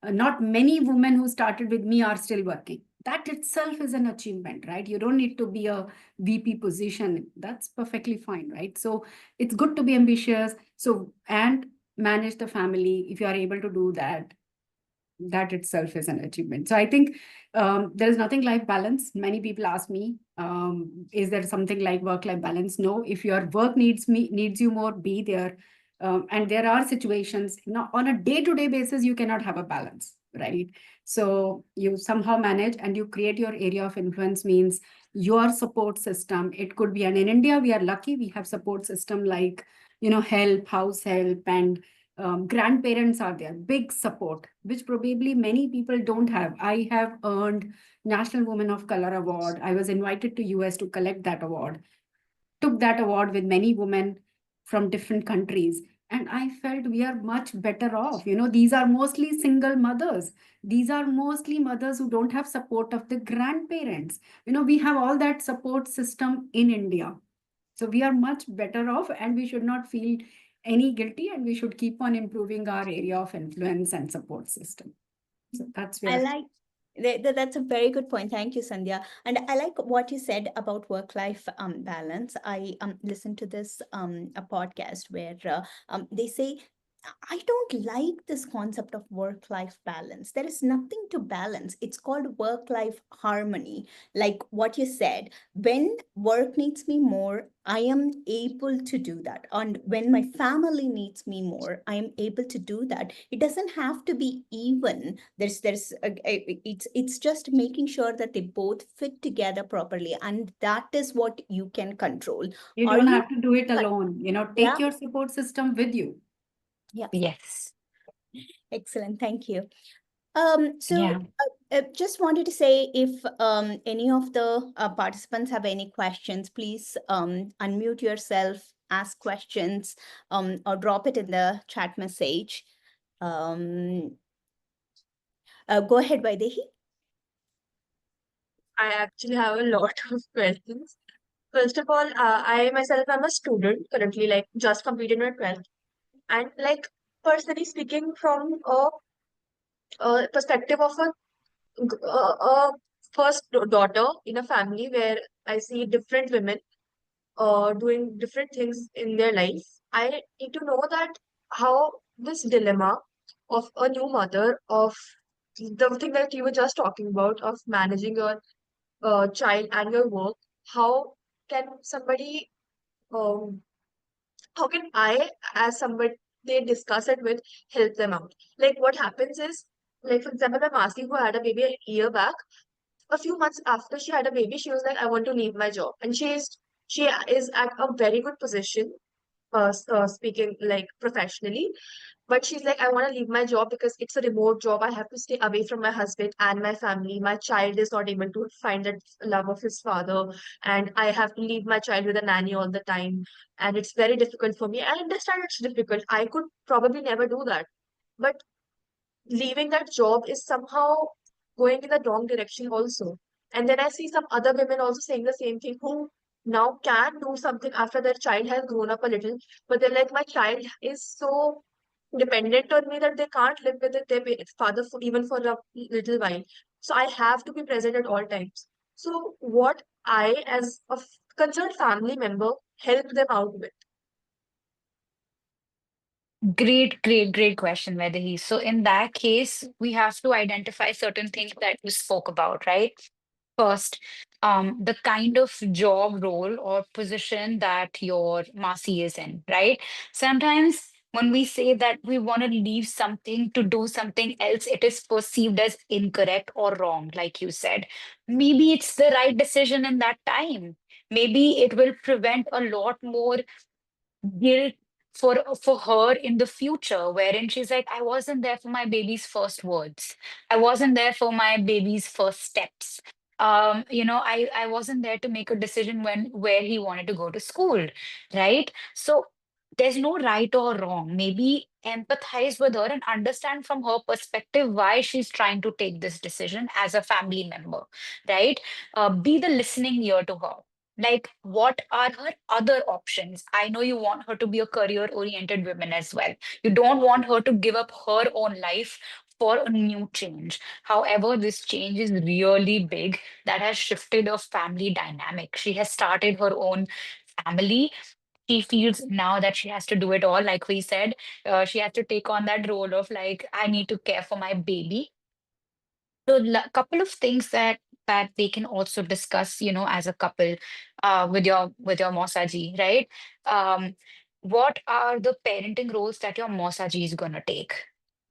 Not many women who started with me are still working. That itself is an achievement, right? You don't need to be a VP position. That's perfectly fine, right? So it's good to be ambitious. So, and manage the family. If you are able to do that, that itself is an achievement. So I think there is nothing like balance. Many people ask me, is there something like work-life balance? No. If your work needs you more, be there. And there are situations on a day-to-day basis, you cannot have a balance, right? So you somehow manage and you create your area of influence means your support system. It could be, and in India, we are lucky, we have support system like, help, house help, and grandparents are there, big support, which probably many people don't have. I have earned National Woman of Color Award. I was invited to US to collect that award, took that award with many women from different countries. And I felt we are much better off. These are mostly single mothers. These are mostly mothers who don't have support of the grandparents. We have all that support system in India. So we are much better off and we should not feel any guilty and we should keep on improving our area of influence and support system. So that's I where. like that's a very good point. Thank you, Sandhya. And I like what you said about work-life balance. I listened to this a podcast where they say I don't like this concept of work-life balance. There is nothing to balance. It's called work-life harmony. Like what you said, when work needs me more, I am able to do that. And when my family needs me more, I am able to do that. It doesn't have to be even. It's just making sure that they both fit together properly, and that is what you can control. You Are don't you? have to do it alone. Yeah, Take your support system with you. yeah. Yes. Excellent. Thank you. Yeah. Just wanted to say if any of the participants have any questions, please unmute yourself, ask questions, or drop it in the chat message. Go ahead, Vaidehi. I actually have a lot of questions. First of all, I myself am a student currently, like just completed my 12th. And like personally speaking, from a perspective of a daughter in a family where I see different women doing different things in their life, I need to know that how this dilemma of a new mother, of the thing that you were just talking about, of managing your child and your work. How can somebody, um, how can I, as somebody they discuss it with, help them out? Like what happens is, like for example, my Masi who had a baby a year back, a few months after she had a baby, she was like, I want to leave my job. And she is at a very good position, speaking like professionally. But she's like, I want to leave my job because it's a remote job. I have to stay away from my husband and my family. My child is not able to find that love of his father. And I have to leave my child with a nanny all the time. And it's very difficult for me. I understand it's difficult. I could probably never do that. But leaving that job is somehow going in the wrong direction also. And then I see some other women also saying the same thing, who now can do something after their child has grown up a little, but they're like, my child is so dependent on me that they can't live with their father for, even for a little while. So I have to be present at all times. So what I, as a concerned family member, help them out with? Great question, Vaidehi. So in that case, we have to identify certain things that you spoke about, right? First, the kind of job role or position that your Masi is in, right? Sometimes when we say that we want to leave something to do something else, it is perceived as incorrect or wrong, like you said. Maybe it's the right decision in that time. Maybe it will prevent a lot more guilt for her in the future, wherein she's like, I wasn't there for my baby's first words, I wasn't there for my baby's first steps, I wasn't there to make a decision when where he wanted to go to school, right? So there's no right or wrong. Maybe empathize with her and understand from her perspective why she's trying to take this decision as a family member, right? Be the listening ear to her. Like, what are her other options? I know you want her to be a career oriented woman as well. You don't want her to give up her own life for a new change. However, this change is really big that has shifted her family dynamic. She has started her own family. She feels now that she has to do it all. Like we said, she has to take on that role of like, I need to care for my baby. So couple of things that they can also discuss, as a couple, with your Mosaji, right? Um, what are the parenting roles that your Mosaji is gonna take?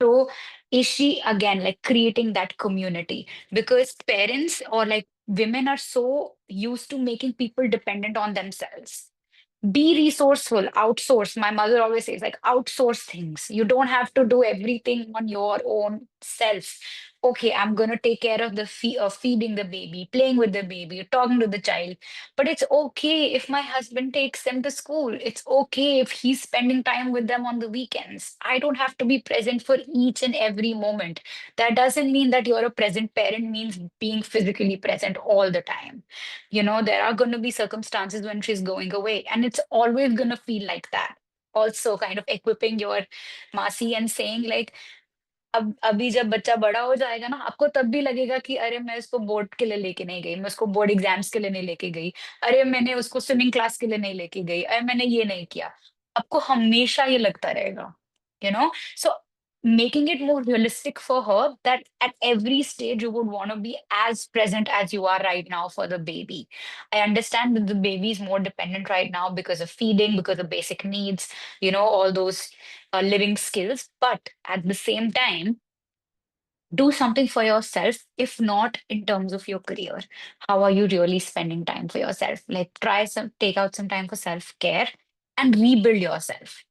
So is she again like creating that community? Because parents or like women are so used to making people dependent on themselves. Be resourceful, outsource. My mother always says, like, outsource things. You don't have to do everything on your own self. Okay, I'm going to take care of the feeding the baby, playing with the baby, talking to the child. But it's okay if my husband takes them to school. It's okay if he's spending time with them on the weekends. I don't have to be present for each and every moment. That doesn't mean that you're a present parent means being physically present all the time. There are going to be circumstances when she's going away, and it's always going to feel like that. Also, kind of equipping your Masi and saying, like, अब अभी जब बच्चा बड़ा हो जाएगा ना, आपको तब भी लगेगा कि अरे मैं इसको बोर्ड के लिए लेके नहीं गई, मैं उसको बोर्ड एग्जाम्स के लिए नहीं लेके गई, अरे मैंने उसको स्विमिंग क्लास के लिए नहीं लेके गई, अरे मैंने ये नहीं किया. आपको हमेशा ये लगता रहेगा, so making it more realistic for her that at every stage you would want to be as present as you are right now for the baby. I understand that the baby is more dependent right now because of feeding, because of basic needs, all those living skills. But at the same time, do something for yourself, if not in terms of your career. How are you really spending time for yourself? Like, take out some time for self care and rebuild yourself.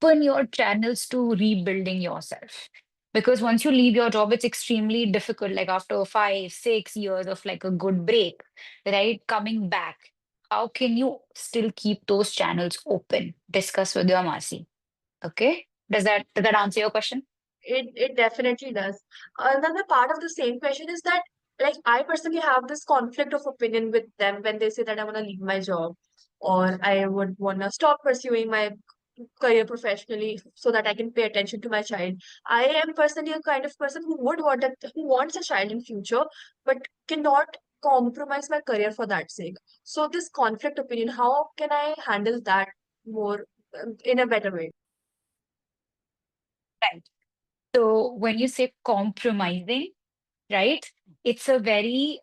Open your channels to rebuilding yourself. Because once you leave your job, it's extremely difficult. Like, after 5, 6 years of like a good break, right? Coming back, how can you still keep those channels open? Discuss with your Masi. Okay. Does that answer your question? It definitely does. Another part of the same question is that, like, I personally have this conflict of opinion with them when they say that I want to leave my job, or I would want to stop pursuing my career professionally so that I can pay attention to my child. I am personally a kind of person who wants a child in future, but cannot compromise my career for that sake. So this conflict opinion, how can I handle that more in a better way? Right. So when you say compromising, right? It's a very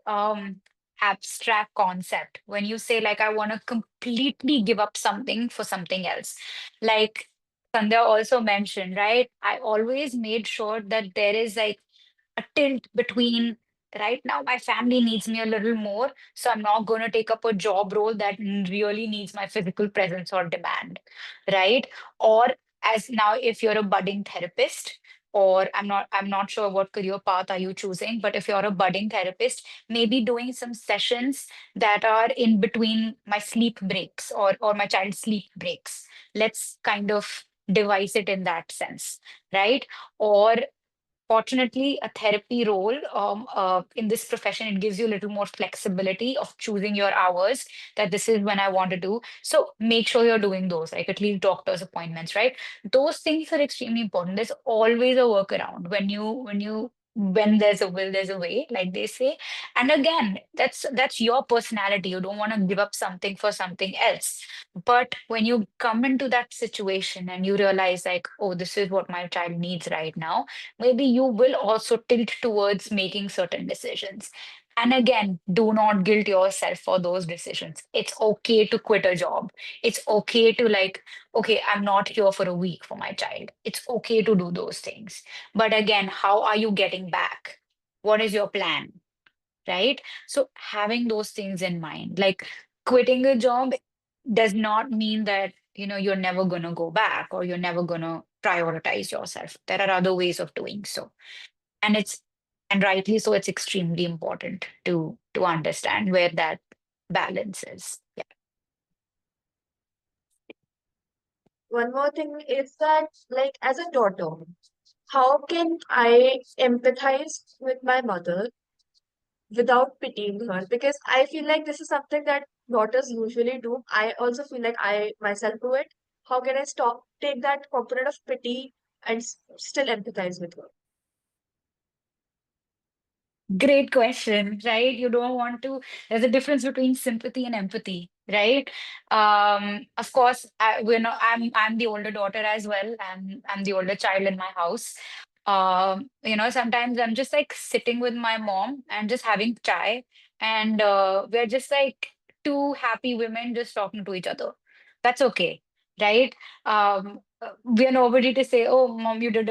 abstract concept. When you say, like, I want to completely give up something for something else, like Sandhya also mentioned, right? I always made sure that there is like a tilt between right now my family needs me a little more, so I'm not going to take up a job role that really needs my physical presence or demand, right? Or as now, if you're a budding therapist, or I'm not sure what career path are you choosing, but if you're a budding therapist, maybe doing some sessions that are in between my sleep breaks, or my child's sleep breaks. Let's kind of devise it in that sense, right? Or fortunately, a therapy role in this profession, it gives you a little more flexibility of choosing your hours, that this is when I want to do. So make sure you're doing those, like at least doctor's appointments, right? Those things are extremely important. There's always a workaround. When there's a will, there's a way, like they say. And again, that's your personality. You don't want to give up something for something else. But when you come into that situation and you realize, like, oh, this is what my child needs right now, maybe you will also tilt towards making certain decisions. And again, do not guilt yourself for those decisions. It's okay to quit a job. It's okay to, like, okay, I'm not here for a week for my child. It's okay to do those things. But again, how are you getting back? What is your plan? Right? So having those things in mind, like quitting a job does not mean that, you're never going to go back or you're never going to prioritize yourself. There are other ways of doing so. And and rightly so, it's extremely important to understand where that balance is. Yeah. One more thing is that, like, as a daughter, how can I empathize with my mother without pitying her? Because I feel like this is something that daughters usually do. I also feel like I myself do it. How can I take that component of pity and still empathize with her? Great question, right? You don't want to, there's a difference between sympathy and empathy, right? Of course, I'm the older daughter as well. I'm the older child in my house. Sometimes I'm just like sitting with my mom and just having chai, and we're just like two happy women just talking to each other. That's okay, right? We are nobody to say, "Oh, mom, you did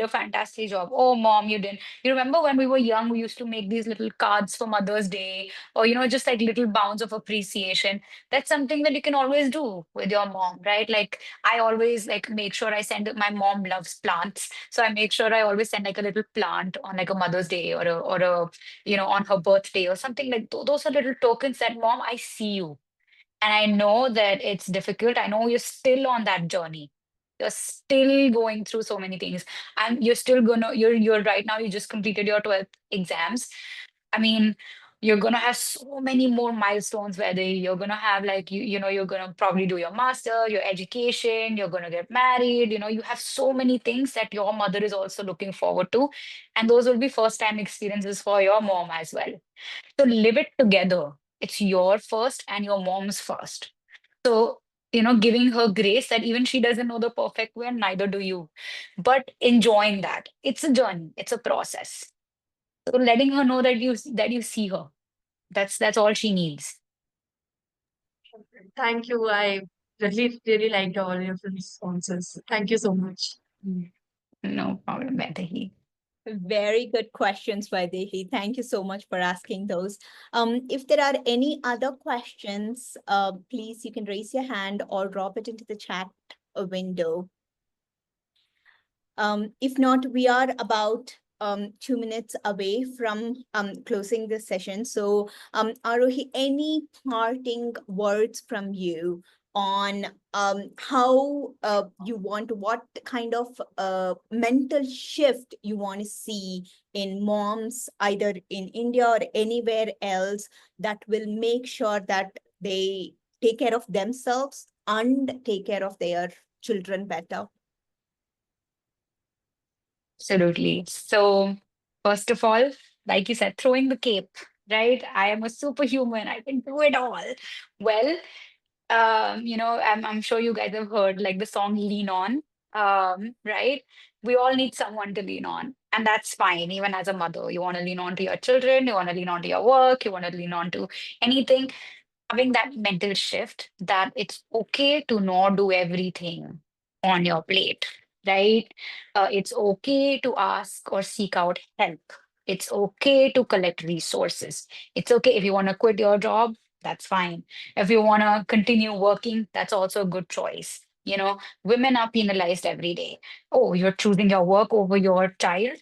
a fantastic job." "Oh, mom, you didn't." You remember when we were young, we used to make these little cards for Mother's Day, or, just like little bounds of appreciation. That's something that you can always do with your mom, right? Like, I always like make sure I send, my mom loves plants. So I make sure I always send like a little plant on like a Mother's Day, or on her birthday or something, like those are little tokens that, mom, I see you. And I know that it's difficult. I know you're still on that journey. You're still going through so many things. And you're right now, you just completed your 12th exams. I mean, you're gonna have so many more milestones, whether you're gonna have like you're gonna probably do your master, your education, you're gonna get married, you have so many things that your mother is also looking forward to. And those will be first time experiences for your mom as well. So live it together. It's your first and your mom's first. So, giving her grace that even she doesn't know the perfect way, and neither do you. But enjoying that. It's a journey, it's a process. So letting her know that you see her. That's all she needs. Thank you. I really, really liked all of your responses. Thank you so much. Mm. No problem, Vaidehi. Very good questions, Vaidehi. Thank you so much for asking those. If there are any other questions, please, you can raise your hand or drop it into the chat window. If not, we are about 2 minutes away from closing the session. So, Arohi, any parting words from you on how you want to, what kind of mental shift you want to see in moms, either in India or anywhere else, that will make sure that they take care of themselves and take care of their children better? Absolutely. So, first of all, like you said, throwing the cape, right? I am a superhuman. I can do it all. Well, I'm sure you guys have heard like the song Lean On, right? We all need someone to lean on. And that's fine. Even as a mother, you want to lean on to your children, you want to lean on to your work, you want to lean on to anything. Having that mental shift that it's okay to not do everything on your plate, right? It's okay to ask or seek out help. It's okay to collect resources. It's okay if you want to quit your job, that's fine. If you want to continue working, that's also a good choice. Women are penalized every day. Oh, you're choosing your work over your child.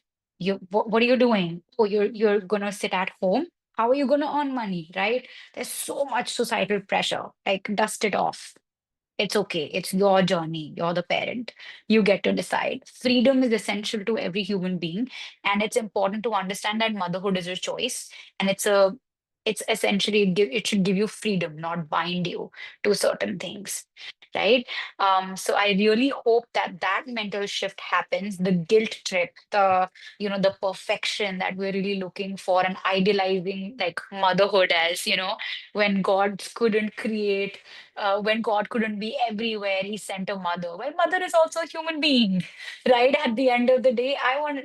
What are you doing? Oh, you're gonna sit at home. How are you gonna earn money, right? There's so much societal pressure. Like, dust it off. It's okay. It's your journey. You're the parent. You get to decide. Freedom is essential to every human being, and it's important to understand that motherhood is a choice, and it's essentially it should give you freedom, not bind you to certain things, right? So I really hope that that mental shift happens. The guilt trip, the perfection that we're really looking for, and idealizing like motherhood as when God couldn't create when God couldn't be everywhere, he sent a mother. Well, mother is also a human being, right? At the end of the day,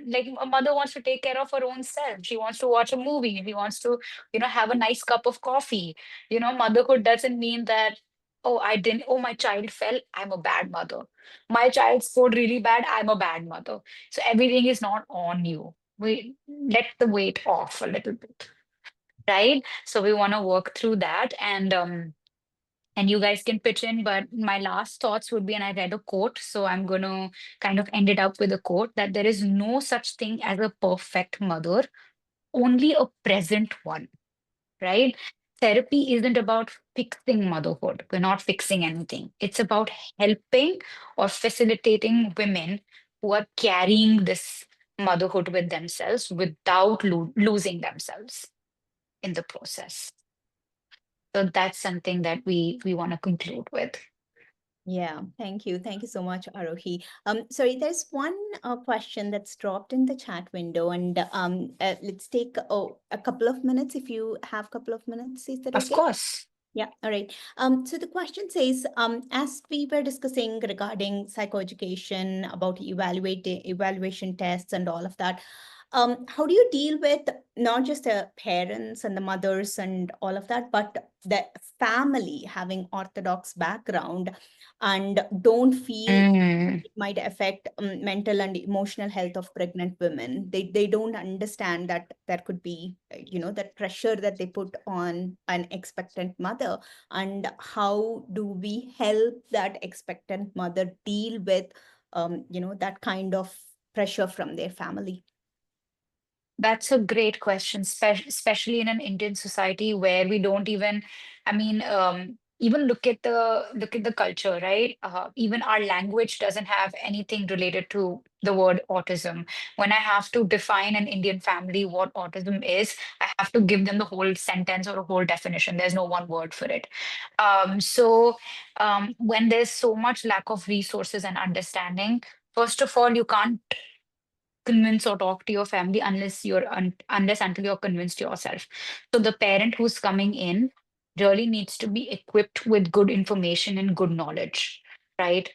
like a mother wants to take care of her own self. She wants to watch a movie. She wants to, have a nice cup of coffee. Motherhood doesn't mean that, oh, my child fell, I'm a bad mother. My child scored really bad, I'm a bad mother. So everything is not on you. We let the weight off a little bit, right? So we want to work through that, and you guys can pitch in, but my last thoughts would be, and I read a quote, so I'm going to kind of end it up with a quote, that there is no such thing as a perfect mother, only a present one, right? Therapy isn't about fixing motherhood. We're not fixing anything. It's about helping or facilitating women who are carrying this motherhood with themselves without losing themselves in the process. So that's something that we want to conclude with. Yeah, thank you. Thank you so much, Arohi. Sorry, there's one question that's dropped in the chat window, and let's take a couple of minutes if you have a couple of minutes. Is that Of okay? course. Yeah, all right. So the question says, as we were discussing regarding psychoeducation, about evaluation tests and all of that, how do you deal with not just the parents and the mothers and all of that, but the family having orthodox background and don't feel Mm, it might affect mental and emotional health of pregnant women? They don't understand that there could be that pressure that they put on an expectant mother, and how do we help that expectant mother deal with that kind of pressure from their family? that's a great question, especially in an Indian society where we don't even, I mean, even look at the culture, right? Even our language doesn't have anything related to the word autism. When I have to define an Indian family what autism is, I have to give them the whole sentence or a whole definition. There's no one word for it. When there's so much lack of resources and understanding, first of all, you can't convince or talk to your family unless until you're convinced yourself. So the parent who's coming in really needs to be equipped with good information and good knowledge, right?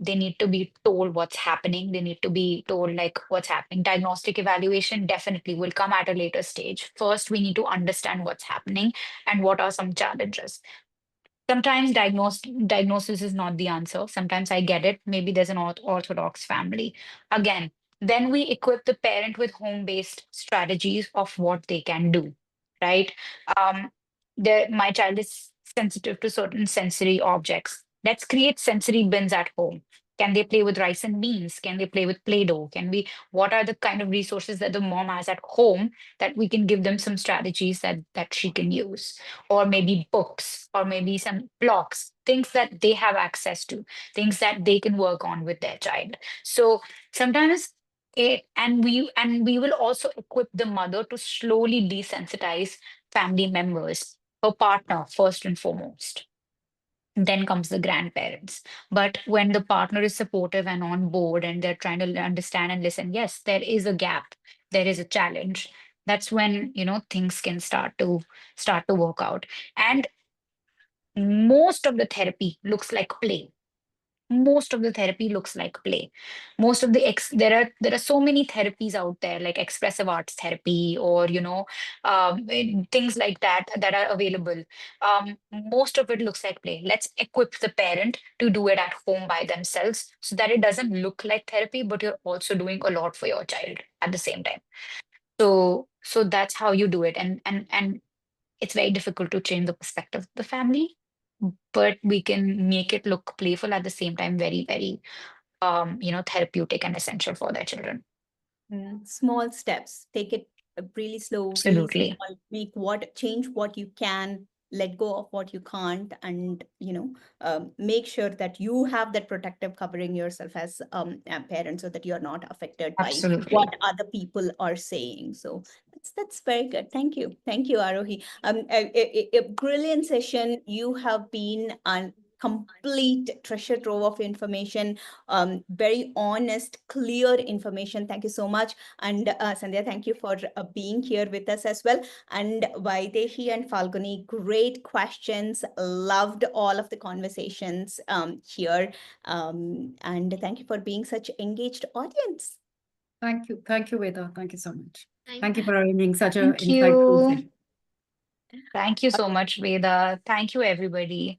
They need to be told what's happening. They need to be told like what's happening. Diagnostic evaluation definitely will come at a later stage. First, we need to understand what's happening and what are some challenges. Sometimes diagnosis is not the answer. Sometimes I get it. Maybe there's an orthodox family. Again, then we equip the parent with home-based strategies of what they can do, right? Um, my child is sensitive to certain sensory objects. Let's create sensory bins at home. Can they play with rice and beans? Can they play with Play-Doh? What are the kind of resources that the mom has at home that we can give them some strategies that she can use? Or maybe books, or maybe some blocks, things that they have access to, things that they can work on with their child. So sometimes we will also equip the mother to slowly desensitize family members, her partner first and foremost. Then comes the grandparents. But when the partner is supportive and on board and they're trying to understand and listen, yes, there is a gap, there is a challenge. That's when, things can start to work out. And most of the therapy looks like play. most of the therapy looks like play. Most of the there are so many therapies out there, like expressive arts therapy, or things like that are available. Most of it looks like play. Let's equip the parent to do it at home by themselves, so that it doesn't look like therapy, but you're also doing a lot for your child at the same time. So that's how you do it. And it's very difficult to change the perspective of the family, but we can make it look playful at the same time, very, very therapeutic and essential for their children. Small steps. Take it really slow, really Absolutely. small. Change what you can, let go of what you can't, and make sure that you have that protective covering yourself as a parent, so that you're not affected by Absolutely. what other people are saying. So that's very good. Thank you, Arohi. A brilliant session. You have been a complete treasure trove of information, very honest, clear information. Thank you so much. And Sandhya, thank you for being here with us as well. And Vaidehi and Falguni, great questions. Loved all of the conversations here. And thank you for being such engaged audience. Thank you. Thank you, Veda. Thank you so much. Thank Thank you for arranging such a Thank insightful you. session. Thank you so much, Veda. Thank you, everybody.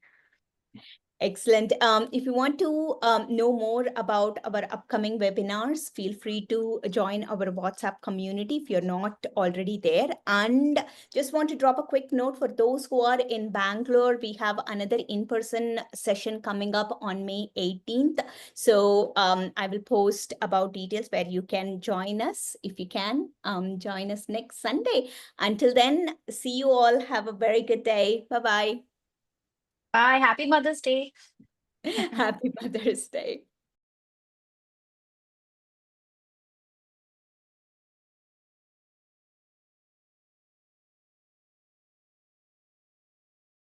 Excellent. If you want to know more about our upcoming webinars, feel free to join our WhatsApp community if you're not already there. And just want to drop a quick note for those who are in Bangalore. We have another in-person session coming up on May 18th. So I will post about details where you can join us. If you can, join us next Sunday. Until then, see you all. Have a very good day. Bye-bye. Bye. Happy Mother's Day. Happy Mother's Day.